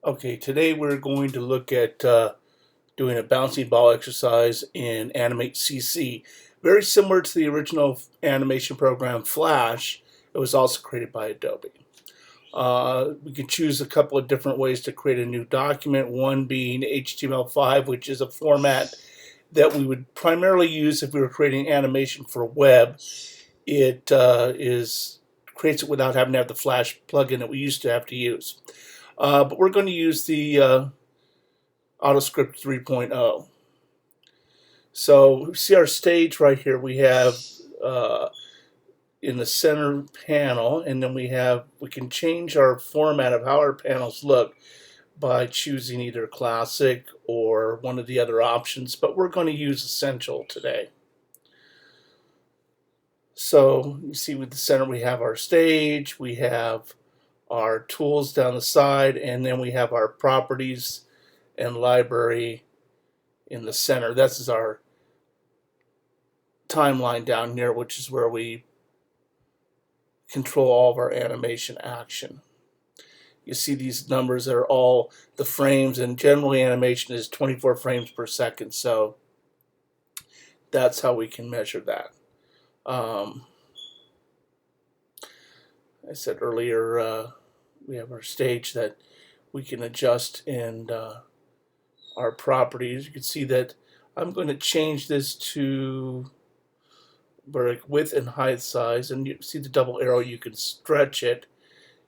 Okay, today we're going to look at doing a bouncing ball exercise in Animate CC. Very similar to the original animation program Flash. It was also created by Adobe. We can choose a couple of different ways to create a new document, one being HTML5, which is a format that we would primarily use if we were creating animation for web. It creates it without having to have the Flash plugin that we used to have to use. But we're going to use the AutoScript 3.0. So see our stage right here. We have in the center panel, and then we can change our format of how our panels look by choosing either classic or one of the other options, but we're going to use essential today. So you see with the center we have our stage, we have our tools down the side, and then we have our properties and library in the center. This is our timeline down here, which is where we control all of our animation action. You see these numbers are all the frames, and generally animation is 24 frames per second, so that's how we can measure that. I said earlier, we have our stage that we can adjust in our properties. You can see that I'm going to change this to width and height size, and you see the double arrow. You can stretch it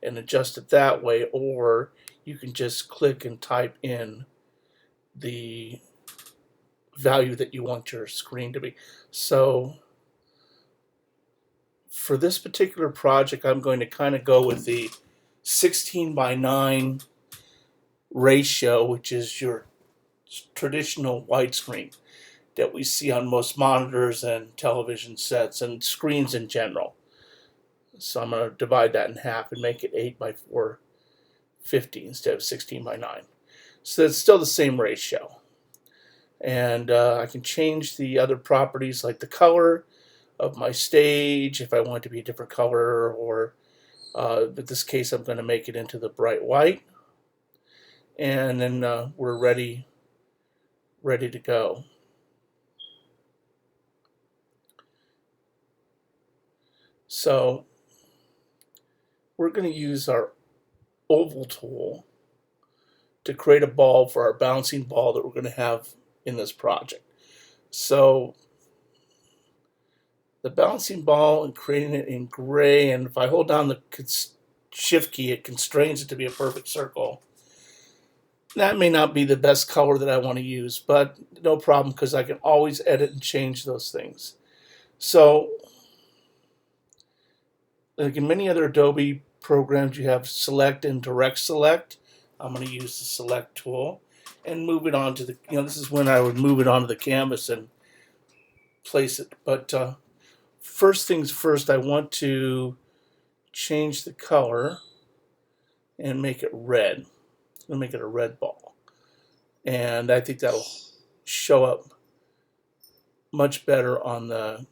and adjust it that way, or you can just click and type in the value that you want your screen to be. So for this particular project, I'm going to kind of go with the 16:9 ratio, which is your traditional widescreen that we see on most monitors and television sets and screens in general. So I'm going to divide that in half and make it 8:450 instead of 16:9. So it's still the same ratio. And I can change the other properties like the color of my stage if I want it to be a different color, or in this case I'm going to make it into the bright white. And then we're ready to go. So we're going to use our oval tool to create a ball for our bouncing ball that we're going to have in this project. So the bouncing ball and creating it in gray, and if I hold down the shift key, it constrains it to be a perfect circle. That may not be the best color that I want to use, but no problem, because I can always edit and change those things. So like in many other Adobe programs, you have select and direct select. I'm going to use the select tool and move it onto the, this is when I would move it onto the canvas and place it. But first things first, I want to change the color and make it red. I'm going to make it a red ball. And I think that'll show up much better on the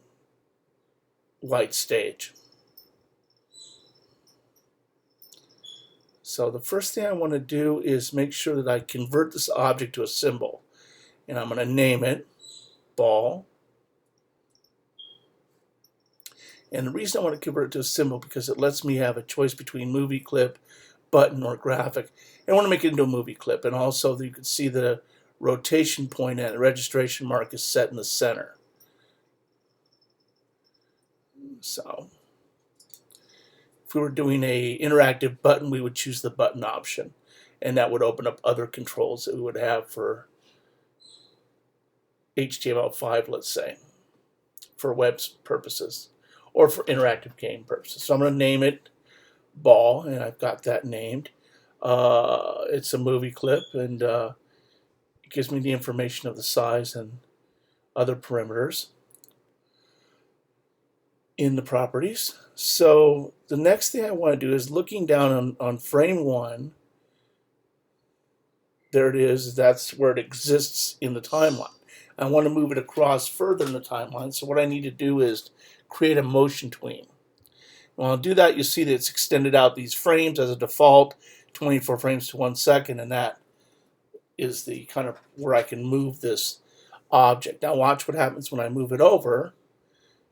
white stage. So the first thing I want to do is make sure that I convert this object to a symbol. And I'm going to name it ball. And the reason I want to convert it to a symbol because it lets me have a choice between movie clip, button, or graphic. And I want to make it into a movie clip. And also you can see the rotation point and the registration mark is set in the center. So if we were doing an interactive button, we would choose the button option. And that would open up other controls that we would have for HTML5, let's say, for web purposes or for interactive game purposes. So I'm going to name it ball, and I've got that named. It's a movie clip, and it gives me the information of the size and other parameters in the properties. So the next thing I want to do is looking down on frame 1. There it is. That's where it exists in the timeline. I want to move it across further in the timeline. So what I need to do is create a motion tween. When I'll do that, you'll see that it's extended out these frames as a default 24 frames to 1 second, and that is the kind of where I can move this object. Now watch what happens when I move it over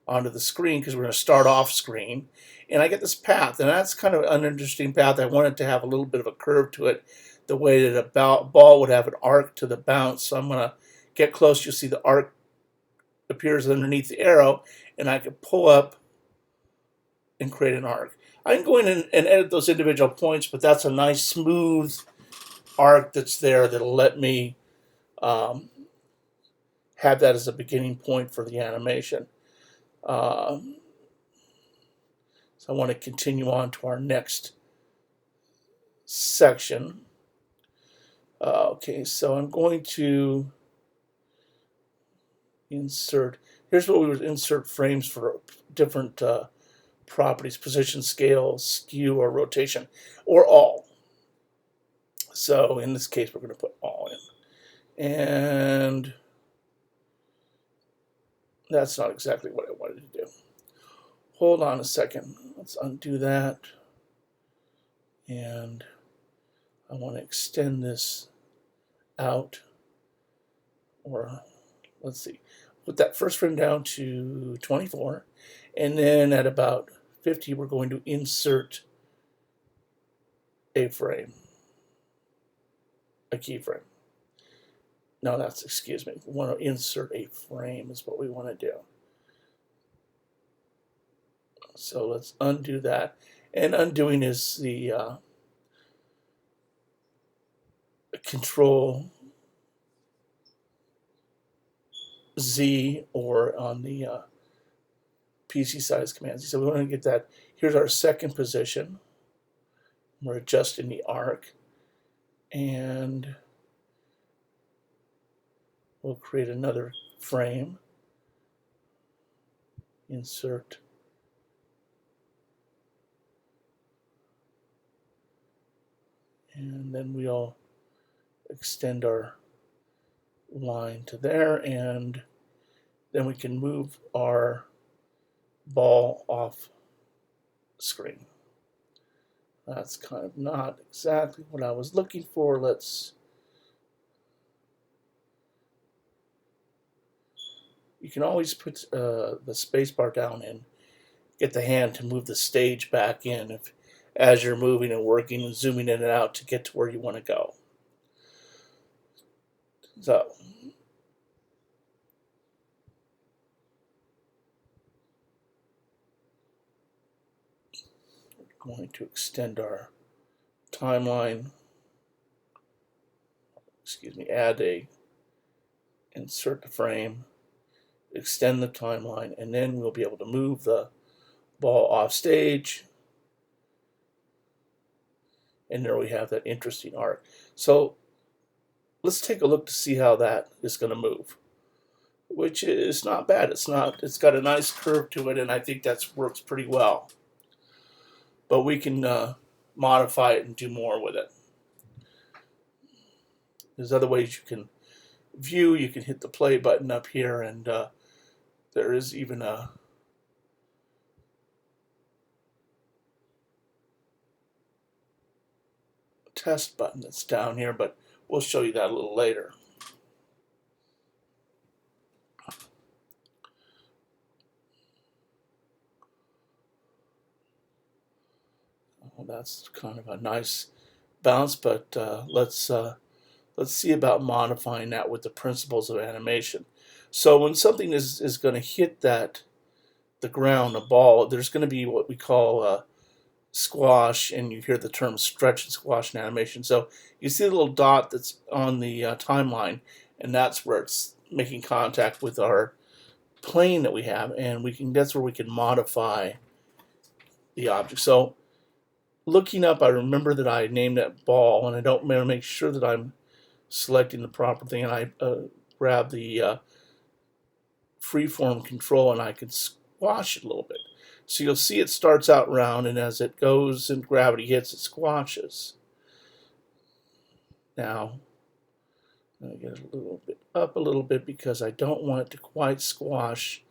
onto the screen, because we're going to start off screen, and I get this path, and that's kind of an interesting path. I want it to have a little bit of a curve to it, the way that a ball would have an arc to the bounce. So I'm going to get close. You'll see the arc appears underneath the arrow, and I can pull up and create an arc. I can go in and edit those individual points, but that's a nice smooth arc that's there that'll let me have that as a beginning point for the animation. So I want to continue on to our next section. Okay, so I'm going to insert. Here's what we would insert frames for different properties: position, scale, skew, or rotation, or all. So in this case, we're going to put all in. And that's not exactly what I wanted to do. Hold on a second. Let's undo that. And I want to extend this out. Or let's see. Put that first frame down to 24. And then at about 50, we're going to insert a frame. A keyframe. No, that's, excuse me. We want to insert a frame is what we want to do. So let's undo that. And undoing is the Control Z, or on the PC size commands. So we want to get that. Here's our second position. We're adjusting the arc. And we'll create another frame. Insert. And then we'll extend our line to there, and then we can move our ball off screen. That's kind of not exactly what I was looking for. You can always put the space bar down and get the hand to move the stage back in as you're moving and working and zooming in and out to get to where you want to go. So we're going to extend our timeline. Excuse me, insert the frame, extend the timeline, and then we'll be able to move the ball off stage. And there we have that interesting arc. So let's take a look to see how that is going to move, which is not bad. It's got a nice curve to it, and I think that works pretty well. But we can modify it and do more with it. There's other ways you can view. You can hit the play button up here, and there is even a test button that's down here, but we'll show you that a little later. Well, that's kind of a nice bounce, but let's see about modifying that with the principles of animation. So when something is going to hit the ground, a ball, there's going to be what we call squash, and you hear the term stretch and squash in animation. So you see the little dot that's on the timeline, and that's where it's making contact with our plane that we have, and that's where we can modify the object. So looking up, I remember that I named that ball, and I don't want to make sure that I'm selecting the proper thing, and I grab the freeform control, and I can squash it a little bit. So you'll see it starts out round, and as it goes and gravity hits, it squashes. Now, I'm going to get it a little bit up a little bit because I don't want it to quite squash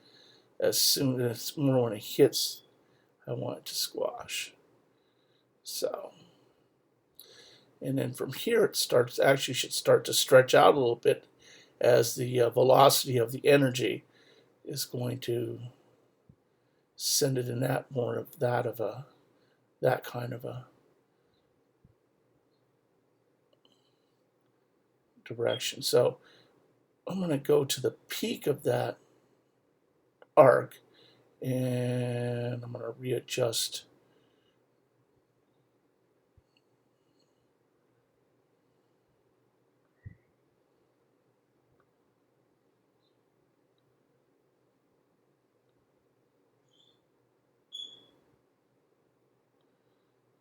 as soon as more when it hits. I want it to squash. So And then from here it should start to stretch out a little bit as the velocity of the energy is going to send it in that kind of a direction. So I'm going to go to the peak of that arc, and I'm going to readjust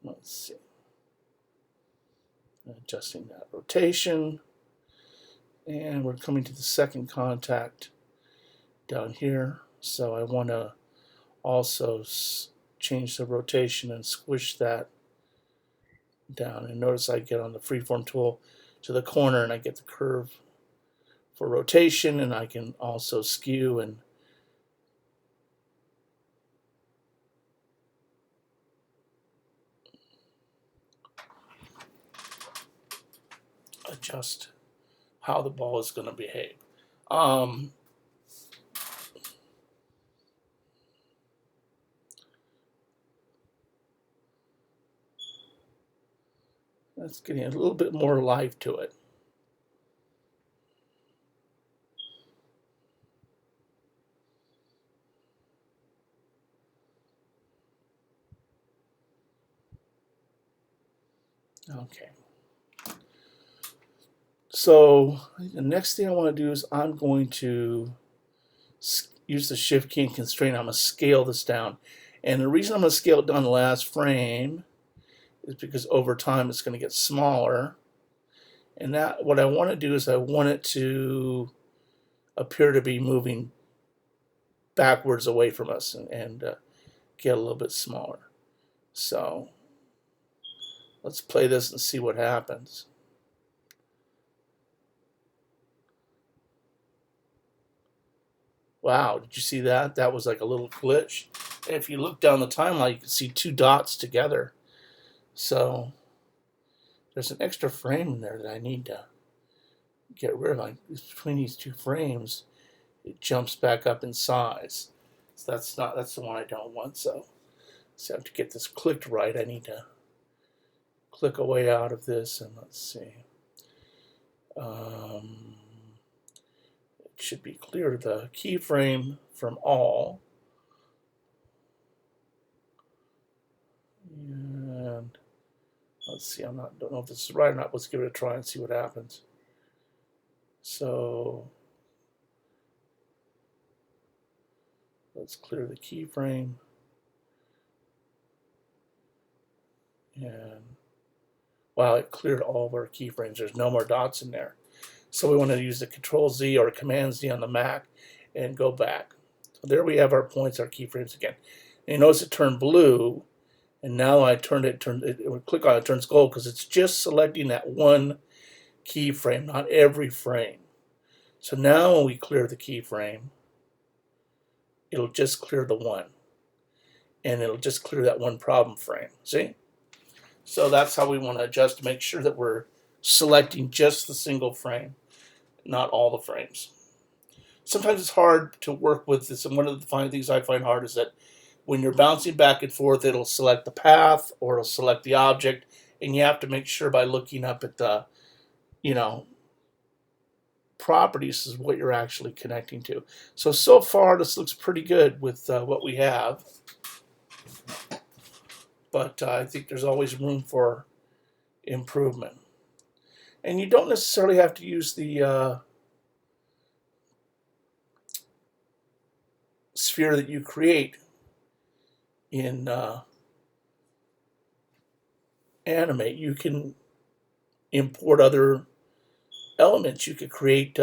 let's see, adjusting that rotation, and we're coming to the second contact down here. So I want to also change the rotation and squish that down. And notice I get on the freeform tool to the corner and I get the curve for rotation, and I can also skew and adjust how the ball is going to behave. That's getting a little bit more life to it. Okay. So the next thing I want to do is I'm going to use the shift key and constraint. I'm going to scale this down. And the reason I'm going to scale it down the last frame is because over time it's going to get smaller. And that what I want to do is I want it to appear to be moving backwards away from us and get a little bit smaller. So let's play this and see what happens. Wow, did you see that? That was like a little glitch. And if you look down the timeline, you can see two dots together. So there's an extra frame in there that I need to get rid of. Like between these two frames, it jumps back up in size. So that's the one I don't want. So I have to get this clicked right. I need to click a way out of this, and let's see. It should be clear the keyframe from all. And let's see, don't know if this is right or not. Let's give it a try and see what happens. So let's clear the keyframe. And wow, it cleared all of our keyframes. There's no more dots in there. So we want to use the Control Z or Command Z on the Mac and go back. So there we have our points, our keyframes again. And you notice it turned blue, and now I click on it turns gold because it's just selecting that one keyframe, not every frame. So now when we clear the keyframe, it'll just clear the one, and it'll just clear that one problem frame. See? So that's how we want to adjust to make sure that we're selecting just the single frame, not all the frames. Sometimes it's hard to work with this, and one of the things I find hard is that when you're bouncing back and forth, it'll select the path or it'll select the object, and you have to make sure by looking up at the, properties is what you're actually connecting to. So far this looks pretty good with what we have, but I think there's always room for improvement. And you don't necessarily have to use the sphere that you create in Animate. You can import other elements. You could create,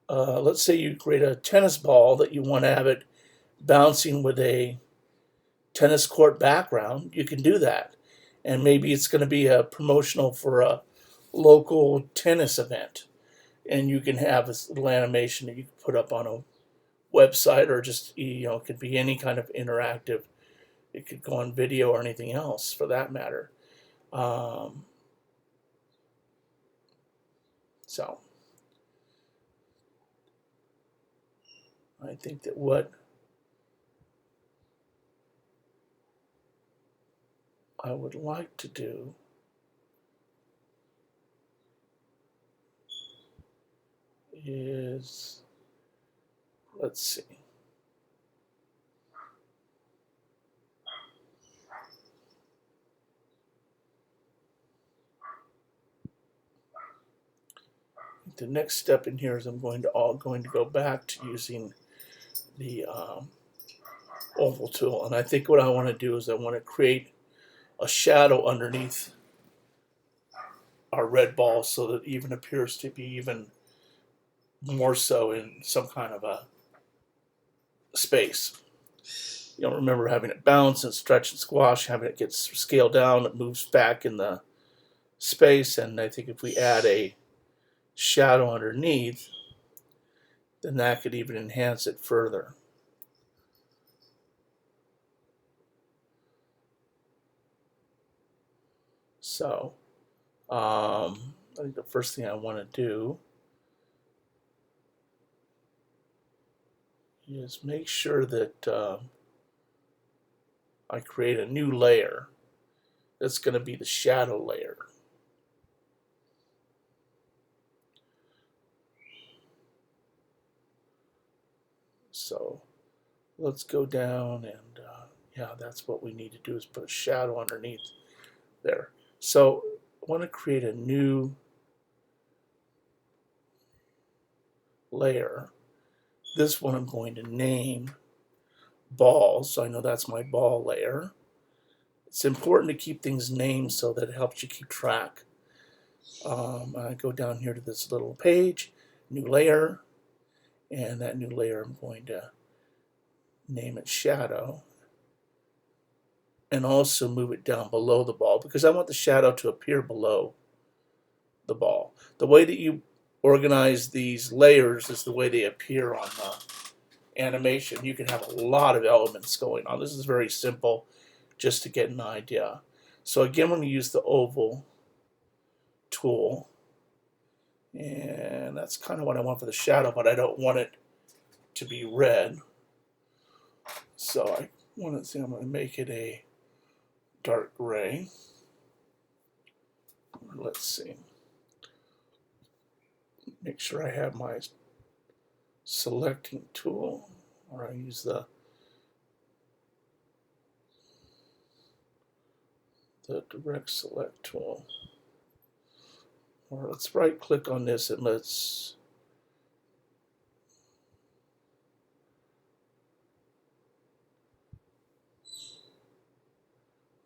let's say you create a tennis ball that you want to have it bouncing with a tennis court background. You can do that. And maybe it's going to be a promotional for a local tennis event. And you can have this little animation that you can put up on a website, or just, it could be any kind of interactive. It could go on video or anything else for that matter. So I think that what I would like to do is, let's see. The next step in here is I'm going to go back to using the oval tool, and I think what I want to do is I want to create a shadow underneath our red ball so that it even appears to be even more so in some kind of a space. You don't remember having it bounce and stretch and squash, having it get scaled down, it moves back in the space, and I think if we add a shadow underneath, then that could even enhance it further. So I think the first thing I want to do is make sure that I create a new layer that's going to be the shadow layer. So let's go down and yeah, that's what we need to do, is put a shadow underneath there. So I want to create a new layer. This one I'm going to name ball, so I know that's my ball layer. It's important to keep things named so that it helps you keep track. I go down here to this little page, new layer, and that new layer I'm going to name it shadow, and also move it down below the ball because I want the shadow to appear below the ball. The way that you organize these layers is the way they appear on the animation. You can have a lot of elements going on. This is very simple just to get an idea. So again, I'm going to use the oval tool, and that's kind of what I want for the shadow, but I don't want it to be red. So I want to see, I'm going to make it a dark gray. Let's see. Make sure I have my selecting tool, or I use the direct select tool. Or let's right click on this and let's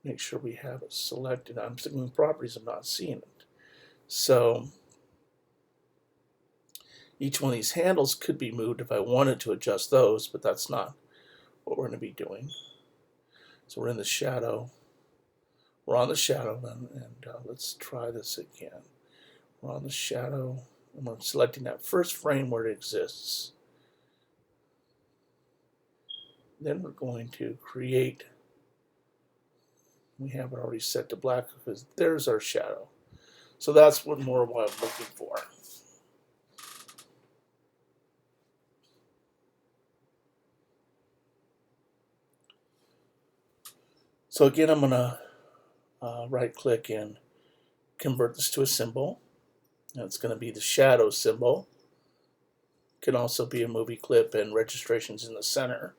make sure we have it selected. I'm thinking in properties, I'm not seeing it. So each one of these handles could be moved if I wanted to adjust those, but that's not what we're going to be doing. So we're in the shadow. We're on the shadow, and let's try this again. We're on the shadow, and we're selecting that first frame where it exists. Then we're going to create, we have it already set to black because there's our shadow. So that's what I'm looking for. So again, I'm going to right click and convert this to a symbol. That's going to be the shadow symbol. Can also be a movie clip and registrations in the center,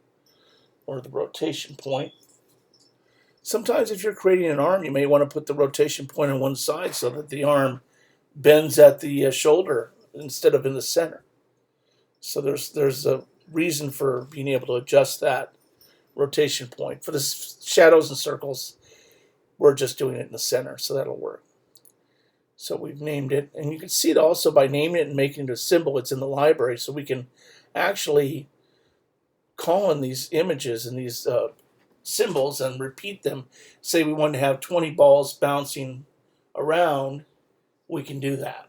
or the rotation point. Sometimes if you're creating an arm, you may want to put the rotation point on one side so that the arm bends at the shoulder instead of in the center. So there's a reason for being able to adjust that rotation point. For the shadows and circles, we're just doing it in the center, so that'll work. So we've named it, and you can see it also by naming it and making it a symbol. It's in the library, so we can actually call in these images and these symbols and repeat them. Say we want to have 20 balls bouncing around, we can do that.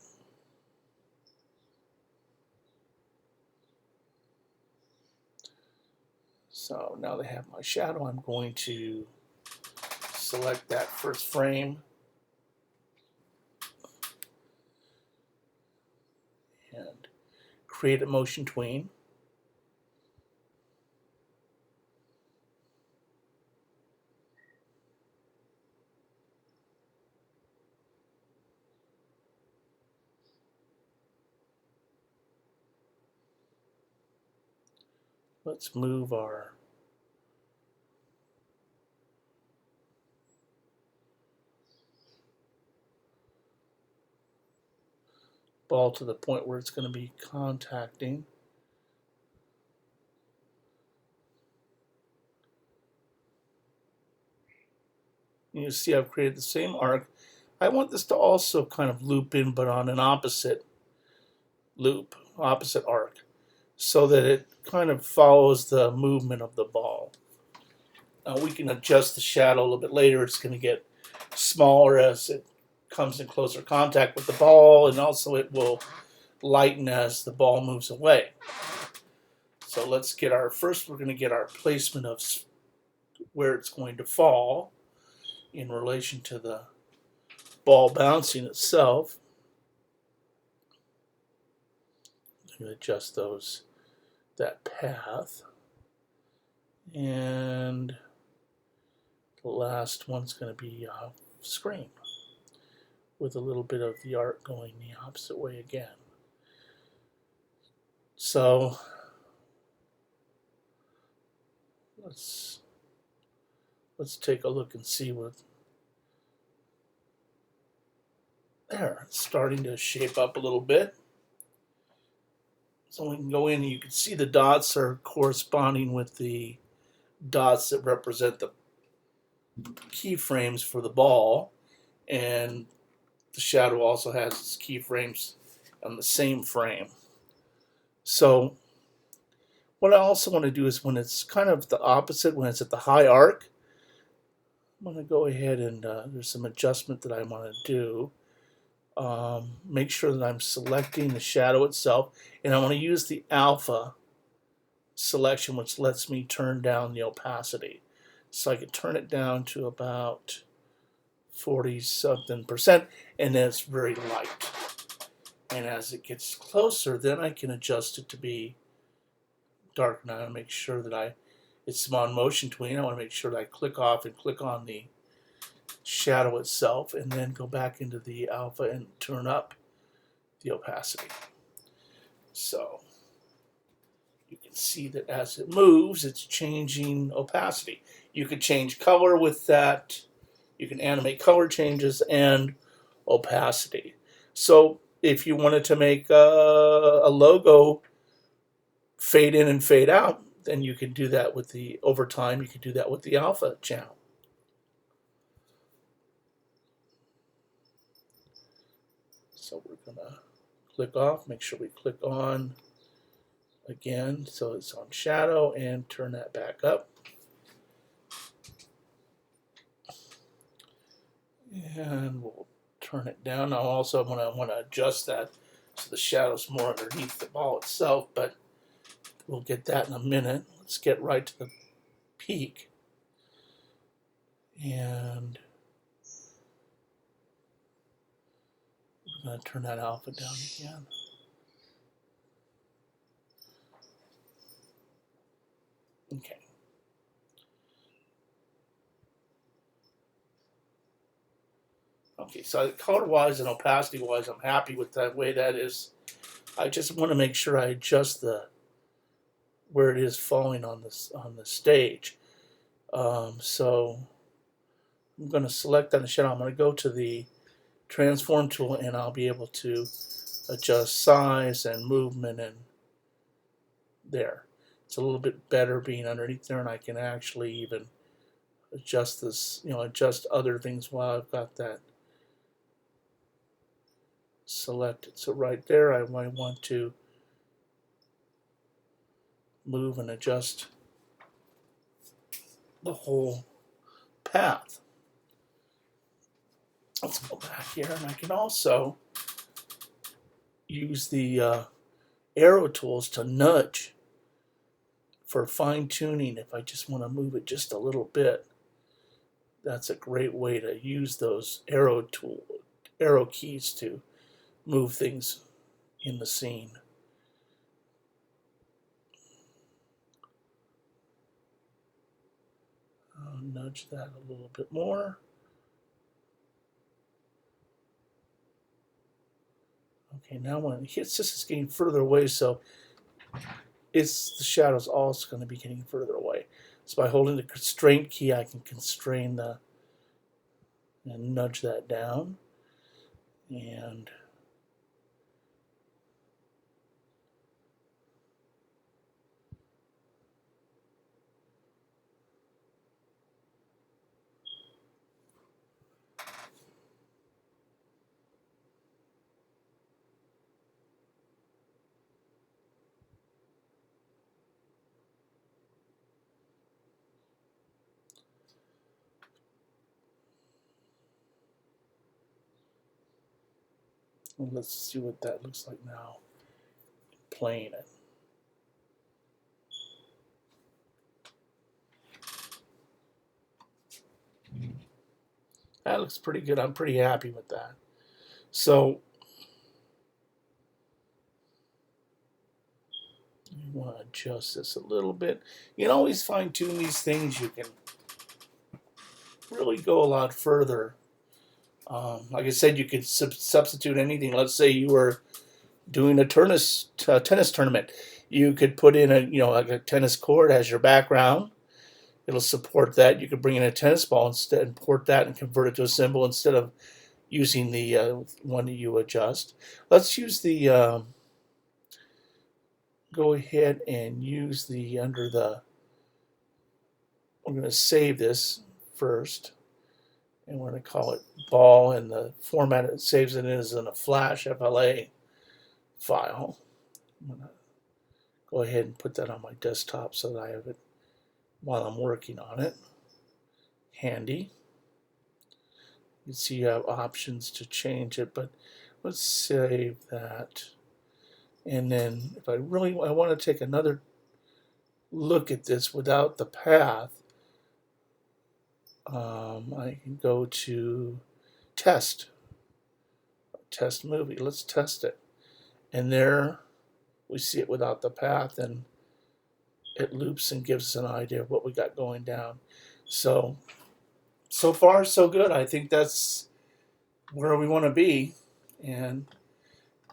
So now they have my shadow. I'm going to select that first frame. create a motion tween. Let's move our ball to the point where it's going to be contacting. You see I've created the same arc. I want this to also kind of loop in, but on an opposite loop, opposite arc, so that it kind of follows the movement of the ball. We can adjust the shadow a little bit later. It's going to get smaller as it comes in closer contact with the ball, and also it will lighten as the ball moves away. So let's get our, first we're going to get our placement of where it's going to fall in relation to the ball bouncing itself. I'm going to adjust that path. And the last one's going to be screen with a little bit of the arc going the opposite way again. So let's take a look and see what there. It's starting to shape up a little bit. So we can go in and you can see the dots are corresponding with the dots that represent the keyframes for the ball, and the shadow also has its keyframes on the same frame. So what I also want to do is when it's kind of the opposite, when it's at the high arc, I'm going to go ahead and there's some adjustment that I want to do. Make sure that I'm selecting the shadow itself, and I want to use the alpha selection, which lets me turn down the opacity. So I can turn it down to about 40-something%, and then it's very light. And as it gets closer, then I can adjust it to be dark. Now I want to make sure that it's on motion tween. I want to make sure that I click off and click on the shadow itself, and then go back into the alpha and turn up the opacity. So you can see that as it moves, it's changing opacity. You could change color with that. You can animate color changes and opacity. So if you wanted to make a logo fade in and fade out, then you can do that with the, over time, you can do that with the alpha channel. So we're gonna click off, make sure we click on again, so it's on shadow, and turn that back up. And we'll turn it down. Now also I want to adjust that so the shadow's more underneath the ball itself, but we'll get that in a minute. Let's get right to the peak. And we're going to turn that alpha down again. Okay. Okay, so color-wise and opacity-wise, I'm happy with the way that is. I just want to make sure I adjust where it is falling on the stage. So I'm going to select on the shadow. I'm going to go to the transform tool, and I'll be able to adjust size and movement, and there. It's a little bit better being underneath there, and I can actually even adjust this, adjust other things while I've got that selected. So right there, I might want to move and adjust the whole path. Let's go back here, and I can also use the arrow tools to nudge for fine-tuning. If I just want to move it just a little bit, that's a great way to use those arrow keys to move things in the scene. nudge that a little bit more. Okay, now when it hits this, it's getting further away, so the shadow's also going to be getting further away. So by holding the constraint key, I can constrain and nudge that down. And let's see what that looks like now. Playing it. That looks pretty good. I'm pretty happy with that. So you want to adjust this a little bit. You can always fine tune these things. You can really go a lot further. Like I said, you could substitute anything. Let's say you were doing a tennis tournament. You could put in like a tennis court as your background. It'll support that. You could bring in a tennis ball instead and port that and convert it to a symbol instead of using the one that you adjust. Let's use the go ahead and use the we're going to save this first, and we're going to call it ball, and the format it saves it in is in a Flash FLA file. I'm going to go ahead and put that on my desktop so that I have it while I'm working on it. Handy. You can see you have options to change it, but let's save that. And then if I want to take another look at this without the path, I can go to test movie. Let's test it. And there we see it without the path, and it loops and gives us an idea of what we got going down. So far so good. I think that's where we want to be, and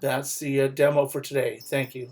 that's the demo for today. Thank you.